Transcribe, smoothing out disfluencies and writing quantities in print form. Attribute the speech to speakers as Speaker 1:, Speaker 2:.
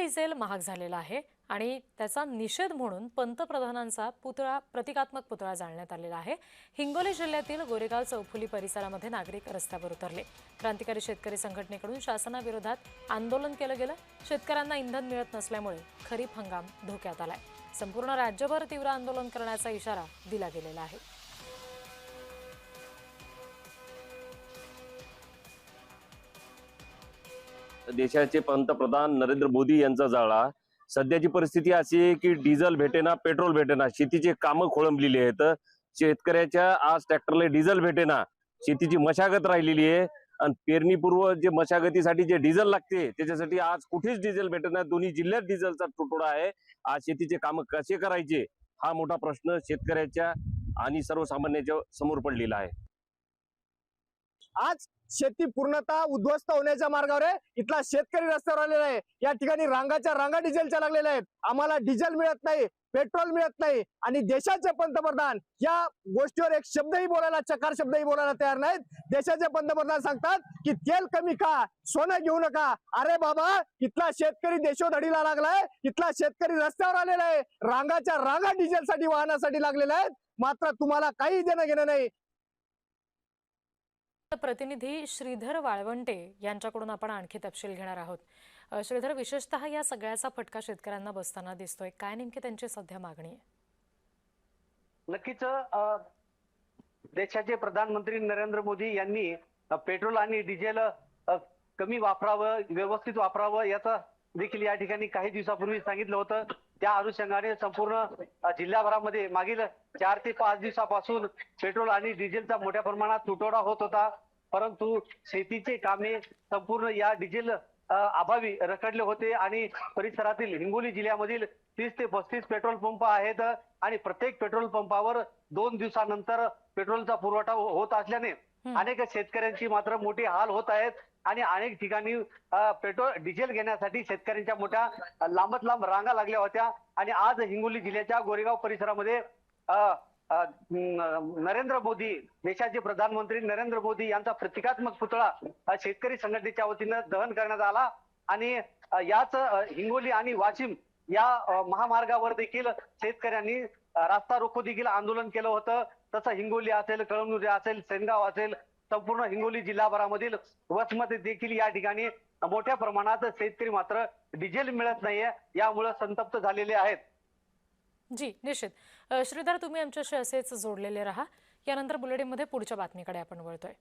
Speaker 1: Diesel महाग झालेला आहे आणि त्याचा निषेध म्हणून पंतप्रधानांचा प्रतिकात्मक पुतळा जाळण्यात आलेला आहे। हिंगोली जिल्ह्यातील गोरेगाव चौफुली परिसरामध्ये नागरिक रस्त्यावर उतरले। क्रांतिकारी शेतकरी संघटनेकडून शासनाविरोधात आंदोलन केलं गेलं। शेतकऱ्यांना इंधन मिळत नसल्यामुळे खरीप हंगाम धोक्यात आलाय। संपूर्ण राज्यभर तीव्र आंदोलन करण्याचा इशारा दिला गेलेला आहे।
Speaker 2: देशाचे पंतप्रधान नरेंद्र मोदी यांचा जाळा। सध्याची परिस्थिती अशी आहे की डिझेल भेटेना, पेट्रोल भेटेना, शेतीचे कामं खोळंबलेली आहेत। शेतकऱ्याच्या आज ट्रॅक्टरला डिझेल भेटेना, शेतीची मशागत राहिलेली आहे आणि पेरणीपूर्व जे मशागतीसाठी जे डिझेल लागते त्याच्यासाठी आज कुठेच डिझेल भेटेना। दोन्ही जिल्ह्यात डिझेलचा तुटवडा आहे। आज शेतीचे कामं कसे करायचे हा मोठा प्रश्न शेतकऱ्याच्या आणि सर्वसामान्यांच्या समोर पडलेला आहे।
Speaker 3: आज शेती पूर्णतः उद्ध्वस्त होण्याच्या मार्गावर आहे। इथला शेतकरी रस्त्यावर आलेला आहे। या ठिकाणी रांगाच्या रांगा डिझेलच्या लागलेल्या आहेत। आम्हाला डिझेल मिळत नाही, पेट्रोल मिळत नाही आणि देशाचे पंतप्रधान या गोष्टीवर एक शब्दही बोलायला, चकार शब्दही बोलायला तयार नाहीत। देशाचे पंतप्रधान सांगतात की तेल कमी खा, सोनं घेऊ नका। अरे बाबा, इथला शेतकरी देशोधडीला लागलाय, इथला शेतकरी रस्त्यावर आलेला आहे, रांगाच्या रांगा डिझेलसाठी वाहनासाठी लागलेल्या आहेत, मात्र तुम्हाला काही देणं घेणं नाही।
Speaker 1: प्रतिनिधी श्रीधर वाळवंटे यांच्याकडून आपण आणखी तपशील घेणार आहोत। श्रीधर, विशेषतः या सगळ्याचा फटका शेतकऱ्यांना बसताना दिसतोय, काय नेमकी त्यांची सध्या मागणी आहे?
Speaker 4: नक्कीच देशाचे प्रधानमंत्री नरेंद्र मोदी यांनी पेट्रोल आणि डिझेल कमी वापरावं, व्यवस्थित वापरावं याचं देखील या ठिकाणी काही दिवसापूर्वी सांगितलं होतं। त्या अनुषंगाने संपूर्ण जिल्ह्याभरामध्ये मागील 4 ते 5 दिवसापासून पेट्रोल आणि डिझेलचा मोठ्या प्रमाणात तुटवडा होत होता, परंतु शेतीचे कामे संपूर्ण या डिझेल अभावी रखडले होते आणि परिसरातील हिंगोली जिल्ह्यामधील 30 ते 35 पेट्रोल पंप आहेत आणि प्रत्येक पेट्रोल पंपावर 2 दिवसानंतर पेट्रोलचा पुरवठा होत असल्याने अनेक शेतकऱ्यांची मात्र मोठी हाल होत आहेत आणि अनेक ठिकाणी पेट्रोल डिझेल घेण्यासाठी शेतकऱ्यांच्या मोठ्या लांबत लांब रांगा लागल्या होत्या। आणि आज हिंगोली जिल्ह्याच्या गोरेगाव परिसरामध्ये नरेंद्र मोदी, देशाचे प्रधानमंत्री नरेंद्र मोदी यांचा प्रतिकात्मक पुतळा शेतकरी संघटनेच्या वतीनं दहन करण्यात आला आणि याच हिंगोली आणि वाशिम या महामार्गावर देखील शेतकऱ्यांनी रास्ता रोको देखील आंदोलन केलं होतं। तसं हिंगोली असेल, कळमनुरी असेल, सेनगाव असेल, संपूर्ण हिंगोली जिल्हाभरामधील वसमत देखील या ठिकाणी मोठ्या प्रमाणात शेतकरी मात्र डिझेल मिळत नाहीये, यामुळे संतप्त झालेले आहेत।
Speaker 1: जी निश्चित। श्रीधर, तुम्ही आमच्याशी असेच जोडलेले राहा। यानंतर बुलेटिनमध्ये पुढच्या बातमीकडे आपण वळतोय।